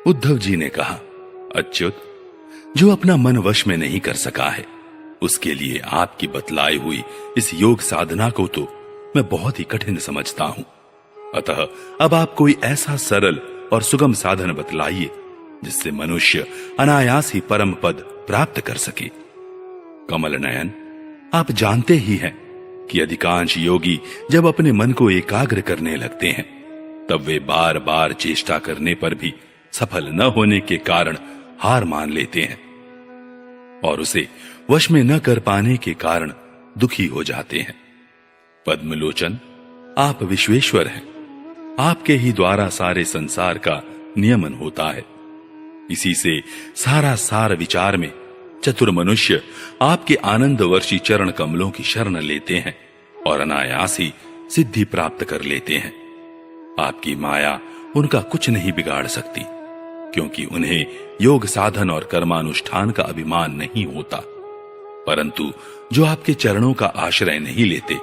उद्धव जी ने कहा, अच्युत, जो अपना मन वश में नहीं कर सका है, उसके लिए आपकी बतलाई हुई इस योग साधना को तो मैं बहुत ही कठिन समझता हूं। अतः अब आप कोई ऐसा सरल और सुगम साधन बतलाइए जिससे मनुष्य अनायास ही परम पद प्राप्त कर सके। कमल नयन, आप जानते ही हैं कि अधिकांश योगी जब अपने मन को एकाग्र करने लगते हैं तब वे बार बार चेष्टा करने पर भी सफल न होने के कारण हार मान लेते हैं और उसे वश में न कर पाने के कारण दुखी हो जाते हैं। पद्मलोचन, आप विश्वेश्वर हैं। आपके ही द्वारा सारे संसार का नियमन होता है। इसी से सारा सार विचार में चतुर मनुष्य आपके आनंद वर्षी चरण कमलों की शरण लेते हैं और अनायास ही सिद्धि प्राप्त कर लेते हैं। आपकी माया उनका कुछ नहीं बिगाड़ सकती, क्योंकि उन्हें योग साधन और कर्मानुष्ठान का अभिमान नहीं होता। परंतु जो आपके चरणों का आश्रय नहीं लेते,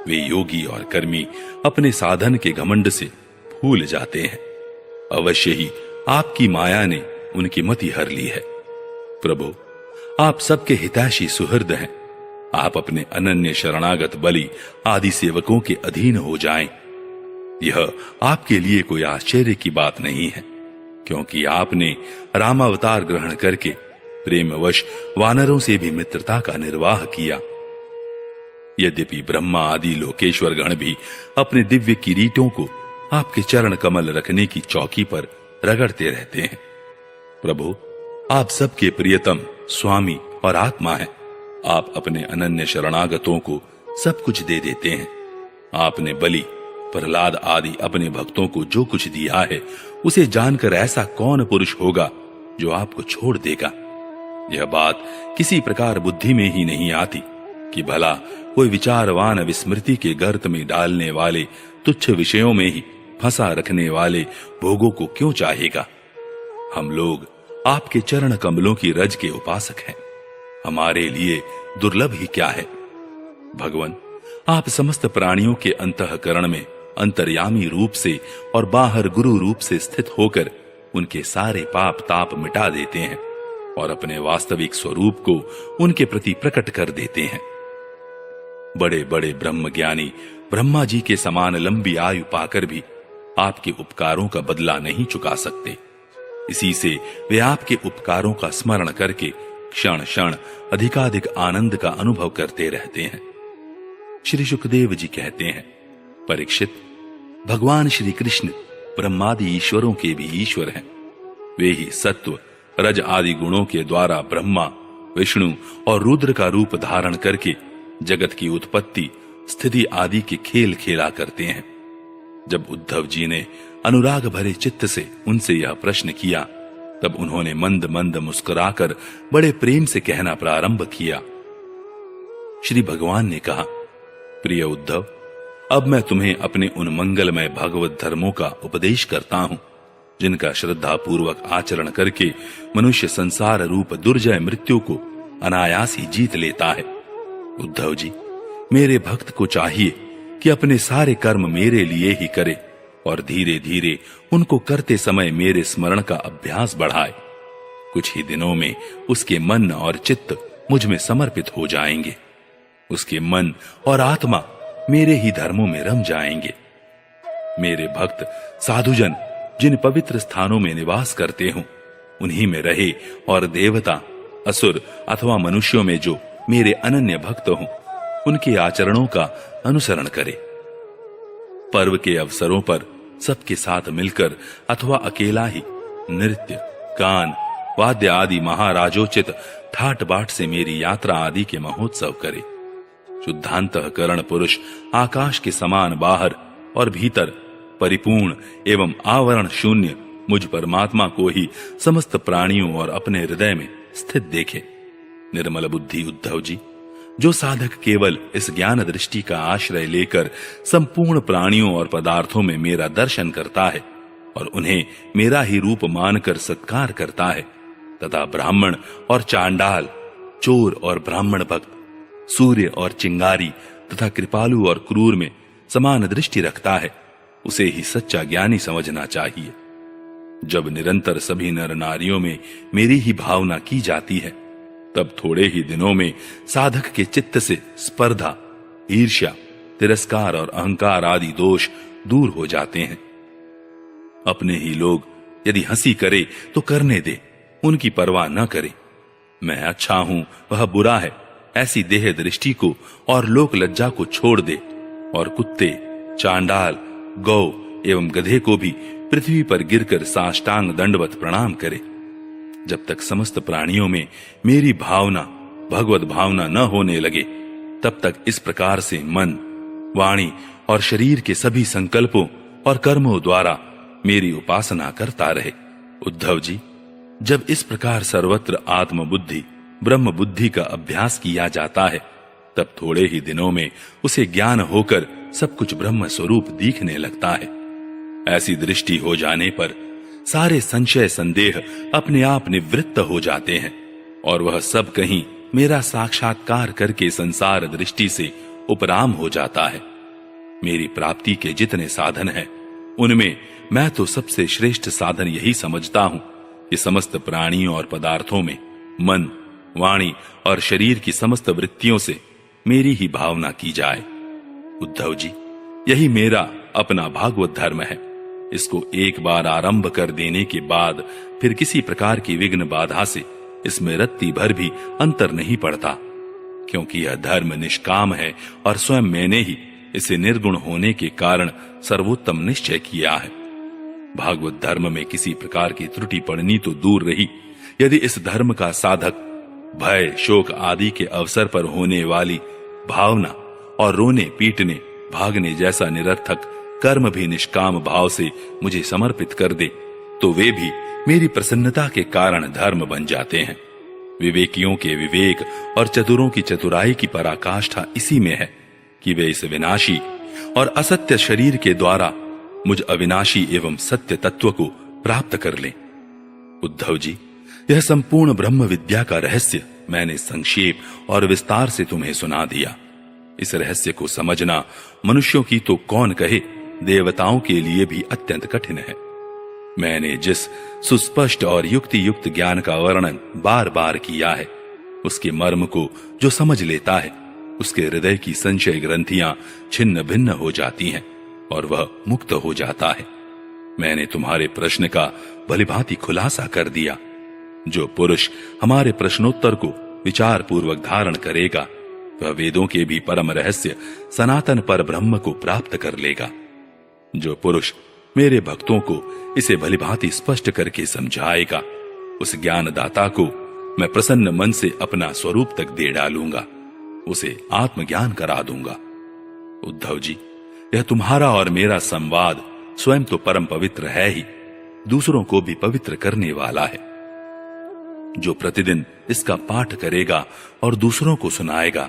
वे योगी और कर्मी अपने साधन के घमंड से भूल जाते हैं। अवश्य ही आपकी माया ने उनकी मति हर ली है। प्रभु, आप सबके हितैषी सुहृद हैं। आप अपने अनन्य शरणागत बलि आदि सेवकों के अधीन हो जाएं। यह आपके लिए कोई आश्चर्य की बात नहीं है, क्योंकि आपने रामावतार ग्रहण करके प्रेमवश वानरों से भी मित्रता का निर्वाह किया। यद्यपि ब्रह्मा आदि लोकेश्वर गण भी अपने दिव्य किरीटों को आपके चरण कमल रखने की चौकी पर रगड़ते रहते हैं। प्रभु, आप सबके प्रियतम स्वामी और आत्मा हैं। आप अपने अनन्य शरणागतों को सब कुछ दे देते हैं। आपने बलि, प्रहलाद आदि अपने भक्तों को जो कुछ दिया है, उसे जानकर ऐसा कौन पुरुष होगा जो आपको छोड़ देगा। यह बात किसी प्रकार बुद्धि में ही नहीं आती कि भला कोई विचारवान विस्मृति के गर्त में डालने वाले तुच्छ विषयों में ही फंसा रखने वाले भोगों को क्यों चाहेगा। हम लोग आपके चरण कमलों की रज के उपासक हैं। हमारे लिए दुर्लभ ही क्या है। भगवान, आप समस्त प्राणियों के अंतःकरण में अंतर्यामी रूप से और बाहर गुरु रूप से स्थित होकर उनके सारे पाप ताप मिटा देते हैं और अपने वास्तविक स्वरूप को उनके प्रति प्रकट कर देते हैं। बड़े बड़े ब्रह्मज्ञानी ब्रह्मा जी के समान लंबी आयु पाकर भी आपके उपकारों का बदला नहीं चुका सकते। इसी से वे आपके उपकारों का स्मरण करके क्षण क्षण अधिकाधिक आनंद का अनुभव करते रहते हैं। श्री सुखदेव जी कहते हैं, परीक्षित, भगवान श्री कृष्ण ब्रह्मादि ईश्वरों के भी ईश्वर हैं। वे ही सत्व रज आदि गुणों के द्वारा ब्रह्मा, विष्णु और रुद्र का रूप धारण करके जगत की उत्पत्ति, स्थिति आदि के खेल खेला करते हैं। जब उद्धव जी ने अनुराग भरे चित्त से उनसे यह प्रश्न किया, तब उन्होंने मंद मंद मुस्कुराकर बड़े प्रेम से कहना प्रारंभ किया। श्री भगवान ने कहा, प्रिय उद्धव, अब मैं तुम्हें अपने उन मंगलमय भगवत धर्मों का उपदेश करता हूं जिनका श्रद्धा पूर्वक आचरण करके मनुष्य संसार रूप दुर्जय मृत्यु को अनायास ही जीत लेता है। उद्धव जी, मेरे भक्त को चाहिए कि अपने सारे कर्म मेरे लिए ही करे और धीरे धीरे उनको करते समय मेरे स्मरण का अभ्यास बढ़ाए। कुछ ही दिनों में उसके मन और चित्त मुझ में समर्पित हो जाएंगे। उसके मन और आत्मा मेरे ही धर्मों में रम जाएंगे। मेरे भक्त साधुजन जिन पवित्र स्थानों में निवास करते हों, उन्हीं में रहे और देवता, असुर अथवा मनुष्यों में जो मेरे अनन्य भक्त हों, उनके आचरणों का अनुसरण करे। पर्व के अवसरों पर सबके साथ मिलकर अथवा अकेला ही नृत्य, गान, वाद्य आदि महाराजोचित ठाट बाट से मेरी यात्रा आदि के महोत्सव करे। शुद्धांतःकरण पुरुष आकाश के समान बाहर और भीतर परिपूर्ण एवं आवरण शून्य मुझ परमात्मा को ही समस्त प्राणियों और अपने हृदय में स्थित देखे। निर्मल बुद्धि उद्धव जी, जो साधक केवल इस ज्ञान दृष्टि का आश्रय लेकर संपूर्ण प्राणियों और पदार्थों में मेरा दर्शन करता है और उन्हें मेरा ही रूप मानकर सत्कार करता है, तथा ब्राह्मण और चांडाल, चोर और ब्राह्मण भक्त, सूर्य और चिंगारी तथा कृपालु और क्रूर में समान दृष्टि रखता है, उसे ही सच्चा ज्ञानी समझना चाहिए। जब निरंतर सभी नर नारियों में मेरी ही भावना की जाती है, तब थोड़े ही दिनों में साधक के चित्त से स्पर्धा, ईर्ष्या, तिरस्कार और अहंकार आदि दोष दूर हो जाते हैं। अपने ही लोग यदि हंसी करे तो करने दे, उनकी परवाह न करे। मैं अच्छा हूं, वह बुरा है, ऐसी देह दृष्टि को और लोक लज्जा को छोड़ दे और कुत्ते, चांडाल, गौ एवं गधे को भी पृथ्वी पर गिरकर साष्टांग दंडवत प्रणाम करे। जब तक समस्त प्राणियों में मेरी भावना, भगवत भावना न होने लगे, तब तक इस प्रकार से मन, वाणी और शरीर के सभी संकल्पों और कर्मों द्वारा मेरी उपासना करता रहे। उद्धव जी, जब इस प्रकार सर्वत्र आत्मबुद्धि, ब्रह्म बुद्धि का अभ्यास किया जाता है, तब थोड़े ही दिनों में उसे ज्ञान होकर सब कुछ ब्रह्म स्वरूप दिखने लगता है। ऐसी दृष्टि हो जाने पर सारे संशय संदेह अपने आप निवृत्त हो जाते हैं और वह सब कहीं मेरा साक्षात्कार करके संसार दृष्टि से उपराम हो जाता है। मेरी प्राप्ति के जितने साधन हैं, उनमें मैं तो सबसे श्रेष्ठ साधन यही समझता हूं कि समस्त प्राणियों और पदार्थों में मन, वाणी और शरीर की समस्त वृत्तियों से मेरी ही भावना की जाए। उद्धव जी, यही मेरा अपना भागवत धर्म है। इसको एक बार आरंभ कर देने के बाद फिर किसी प्रकार की विघ्न बाधा से इसमें रत्ती भर भी अंतर नहीं पड़ता, क्योंकि यह धर्म निष्काम है और स्वयं मैंने ही इसे निर्गुण होने के कारण सर्वोत्तम निश्चय किया है। भागवत धर्म में किसी प्रकार की त्रुटि पड़नी तो दूर रही, यदि इस धर्म का साधक भय, शोक आदि के अवसर पर होने वाली भावना और रोने, पीटने, भागने जैसा निरर्थक कर्म भी निष्काम भाव से मुझे समर्पित कर दे, तो वे भी मेरी प्रसन्नता के कारण धर्म बन जाते हैं। विवेकियों के विवेक और चतुरों की चतुराई की पराकाष्ठा इसी में है कि वे इस विनाशी और असत्य शरीर के द्वारा मुझ अविनाशी एवं सत्य तत्व को प्राप्त कर लें। उद्धव जी, यह संपूर्ण ब्रह्म विद्या का रहस्य मैंने संक्षेप और विस्तार से तुम्हें सुना दिया। इस रहस्य को समझना मनुष्यों की तो कौन कहे, देवताओं के लिए भी अत्यंत कठिन है। मैंने जिस सुस्पष्ट और युक्ति युक्त ज्ञान का वर्णन बार बार किया है, उसके मर्म को जो समझ लेता है, उसके हृदय की संशय ग्रंथियां छिन्न भिन्न हो जाती हैं और वह मुक्त हो जाता है। मैंने तुम्हारे प्रश्न का भलीभांति खुलासा कर दिया। जो पुरुष हमारे प्रश्नोत्तर को विचार पूर्वक धारण करेगा, वह वेदों के भी परम रहस्य सनातन पर ब्रह्म को प्राप्त कर लेगा। जो पुरुष मेरे भक्तों को इसे भलीभांति स्पष्ट करके समझाएगा, उस ज्ञानदाता को मैं प्रसन्न मन से अपना स्वरूप तक दे डालूंगा, उसे आत्मज्ञान करा दूंगा। उद्धव जी, यह तुम्हारा और मेरा संवाद स्वयं तो परम पवित्र है ही, दूसरों को भी पवित्र करने वाला है। जो प्रतिदिन इसका पाठ करेगा और दूसरों को सुनाएगा,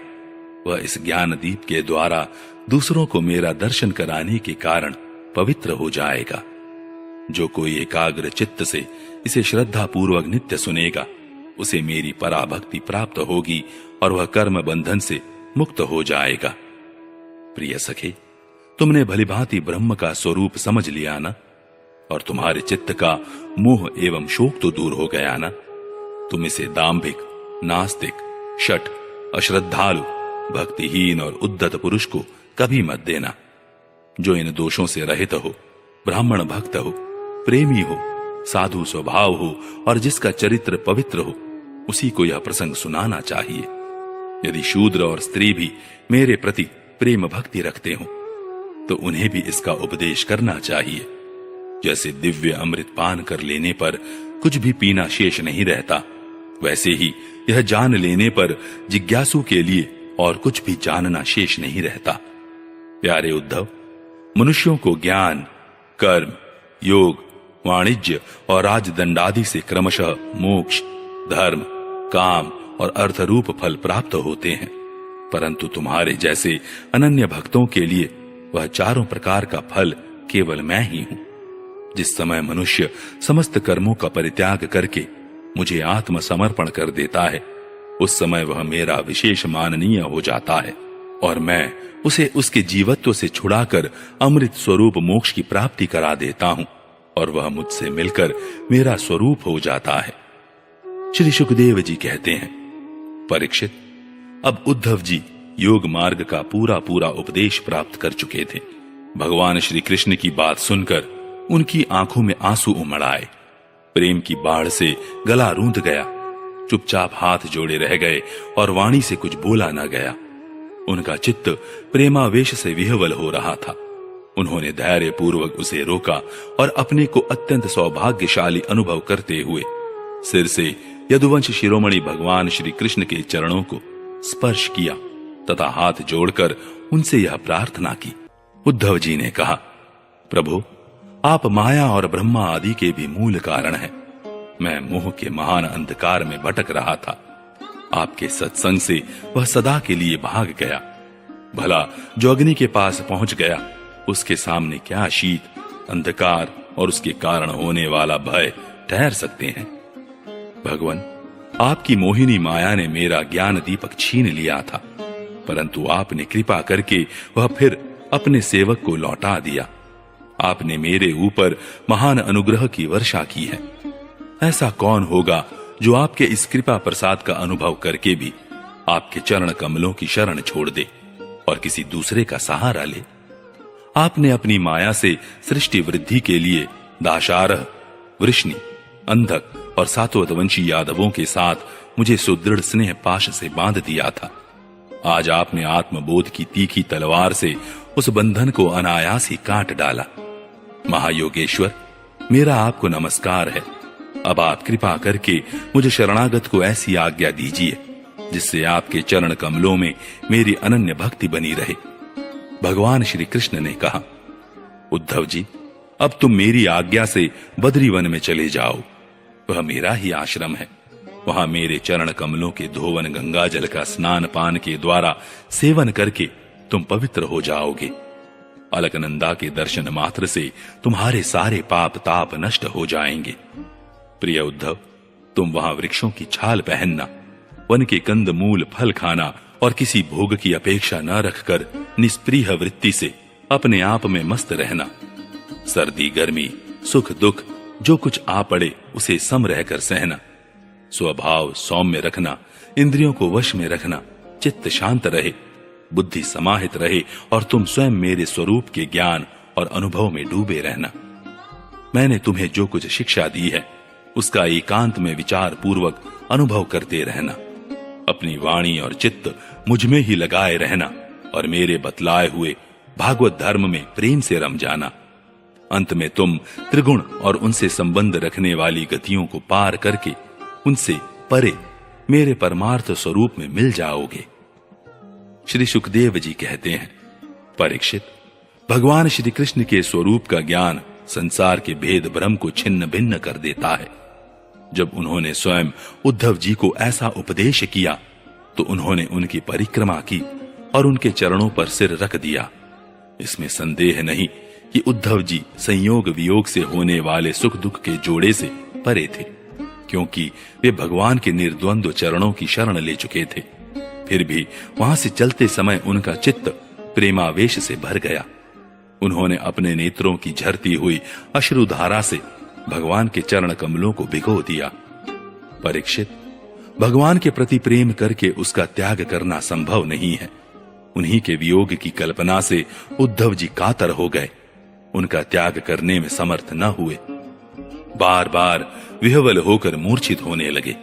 वह इस ज्ञान दीप के द्वारा दूसरों को मेरा दर्शन कराने के कारण पवित्र हो जाएगा। जो कोई एकाग्र चित्त से इसे श्रद्धा पूर्वक नित्य सुनेगा, उसे मेरी पराभक्ति प्राप्त होगी और वह कर्म बंधन से मुक्त हो जाएगा। प्रिय सखे, तुमने भलीभांति ब्रह्म का स्वरूप समझ लिया ना, और तुम्हारे चित्त का मोह एवं शोक तो दूर हो गया ना। तुम इसे दाम्भिक, नास्तिक, शठ, अश्रद्धालु, भक्तिहीन और उद्धत पुरुष को कभी मत देना। जो इन दोषों से रहित हो, ब्राह्मण भक्त हो, प्रेमी हो, साधु स्वभाव हो और जिसका चरित्र पवित्र हो, उसी को यह प्रसंग सुनाना चाहिए। यदि शूद्र और स्त्री भी मेरे प्रति प्रेम भक्ति रखते हो, तो उन्हें भी इसका उपदेश करना चाहिए। जैसे दिव्य अमृत पान कर लेने पर कुछ भी पीना शेष नहीं रहता, वैसे ही यह जान लेने पर जिज्ञासु के लिए और कुछ भी जानना शेष नहीं रहता। प्यारे उद्धव, मनुष्यों को ज्ञान, कर्म, योग, वाणिज्य और राजदंडादि से क्रमशः मोक्ष, धर्म, काम और अर्थरूप फल प्राप्त होते हैं, परंतु तुम्हारे जैसे अनन्य भक्तों के लिए वह चारों प्रकार का फल केवल मैं ही हूं। जिस समय मनुष्य समस्त कर्मों का परित्याग करके मुझे आत्मसमर्पण कर देता है, उस समय वह मेरा विशेष माननीय हो जाता है और मैं उसे उसके जीवत्व से छुड़ाकर अमृत स्वरूप मोक्ष की प्राप्ति करा देता हूं। और वह मुझसे मिलकर मेरा स्वरूप हो जाता है। श्री सुखदेव जी कहते हैं, परीक्षित, अब उद्धव जी योग मार्ग का पूरा पूरा उपदेश प्राप्त कर चुके थे। भगवान श्री कृष्ण की बात सुनकर उनकी आंखों में आंसू उमड़ आए। प्रेम की बाढ़ से गला रूंध गया। चुपचाप हाथ जोड़े रह गए और वाणी से कुछ बोला न गया। उनका चित्त प्रेमावेश से विह्वल हो रहा था। उन्होंने धैर्य पूर्वक उसे रोका और अपने को अत्यंत सौभाग्यशाली अनुभव करते हुए सिर से यदुवंश शिरोमणि भगवान श्री कृष्ण के चरणों को स्पर्श किया तथा हाथ जोड़कर उनसे यह प्रार्थना की। उद्धव जी ने कहा, प्रभु, आप माया और ब्रह्मा आदि के भी मूल कारण हैं। मैं मोह के महान अंधकार में भटक रहा था। आपके सत्संग से वह सदा के लिए भाग गया। भला जो अग्नि के पास पहुंच गया, उसके सामने क्या शीत, अंधकार और उसके कारण होने वाला भय ठहर सकते हैं। भगवान, आपकी मोहिनी माया ने मेरा ज्ञान दीपक छीन लिया था, परंतु आपने कृपा करके वह फिर अपने सेवक को लौटा दिया। आपने मेरे ऊपर महान अनुग्रह की वर्षा की है। ऐसा कौन होगा जो आपके इस कृपा प्रसाद का अनुभव करके भी आपके चरण कमलों की शरण छोड़ दे और किसी दूसरे का सहारा ले। आपने अपनी माया से सृष्टि वृद्धि के लिए दाशारह, वृष्णि, अंधक और सातवतवंशी यादवों के साथ मुझे सुदृढ़ स्नेह पाश से बांध दिया था। आज आपने आत्मबोध की तीखी तलवार से उस बंधन को अनायास ही काट डाला। महायोगेश्वर, मेरा आपको नमस्कार है। अब आप कृपा करके मुझे शरणागत को ऐसी आज्ञा दीजिए जिससे आपके चरण कमलों में मेरी अनन्य भक्ति बनी रहे। भगवान श्री कृष्ण ने कहा, उद्धव जी, अब तुम मेरी आज्ञा से बद्रीवन में चले जाओ। वह मेरा ही आश्रम है। वहां मेरे चरण कमलों के धोवन गंगा जल का स्नान पान के द्वारा सेवन करके तुम पवित्र हो जाओगे। अलकनंदा के दर्शन मात्र से तुम्हारे सारे पाप ताप नष्ट हो जाएंगे। प्रिय उद्धव, तुम वहां वृक्षों की छाल पहनना, वन के कंद मूल फल खाना और किसी भोग की अपेक्षा न रखकर निष्प्रिय वृत्ति से अपने आप में मस्त रहना। सर्दी गर्मी सुख दुख जो कुछ आ पड़े उसे सम रहकर सहना। स्वभाव सौम्य रखना, इंद्रियों को वश में रखना, चित्त शांत रहे, बुद्धि समाहित रहे और तुम स्वयं मेरे स्वरूप के ज्ञान और अनुभव में डूबे रहना। मैंने तुम्हें जो कुछ शिक्षा दी है उसका एकांत में विचार पूर्वक अनुभव करते रहना। अपनी वाणी और चित्त मुझ में ही लगाए रहना और मेरे बतलाए हुए भागवत धर्म में प्रेम से रम जाना। अंत में तुम त्रिगुण और उनसे संबंध रखने वाली गतियों को पार करके उनसे परे मेरे परमार्थ स्वरूप में मिल जाओगे। श्री सुखदेव जी कहते हैं, परीक्षित, भगवान श्री कृष्ण के स्वरूप का ज्ञान संसार के भेद भ्रम को छिन्न भिन्न कर देता है। जब उन्होंने स्वयं उद्धव जी को ऐसा उपदेश किया तो उन्होंने उनकी परिक्रमा की और उनके चरणों पर सिर रख दिया। इसमें संदेह नहीं कि उद्धव जी संयोग वियोग से होने वाले सुख दुख के जोड़े से परे थे, क्योंकि वे भगवान के निर्द्वंद्व चरणों की शरण ले चुके थे। फिर भी वहां से चलते समय उनका चित्त प्रेमावेश से भर गया। उन्होंने अपने नेत्रों की झरती हुई अश्रुधारा से भगवान के चरण कमलों को भिगो दिया। परीक्षित, भगवान के प्रति प्रेम करके उसका त्याग करना संभव नहीं है। उन्हीं के वियोग की कल्पना से उद्धव जी कातर हो गए, उनका त्याग करने में समर्थ न हुए। बार बार विह्वल होकर मूर्छित होने लगे।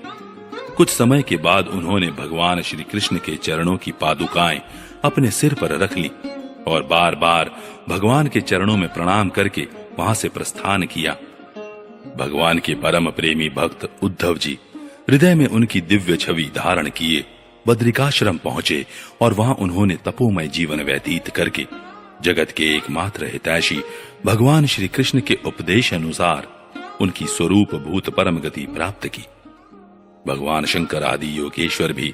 कुछ समय के बाद उन्होंने भगवान श्री कृष्ण के चरणों की पादुकाएं अपने सिर पर रख ली और बार बार भगवान के चरणों में प्रणाम करके वहां से प्रस्थान किया। भगवान के परम प्रेमी भक्त उद्धव जी हृदय में उनकी दिव्य छवि धारण किए बद्रिकाश्रम पहुंचे और वहां उन्होंने तपोमय जीवन व्यतीत करके जगत के एकमात्र हितैषी भगवान श्री कृष्ण के उपदेश अनुसार उनकी स्वरूप भूत परम गति प्राप्त की। भगवान शंकर आदि योगेश्वर भी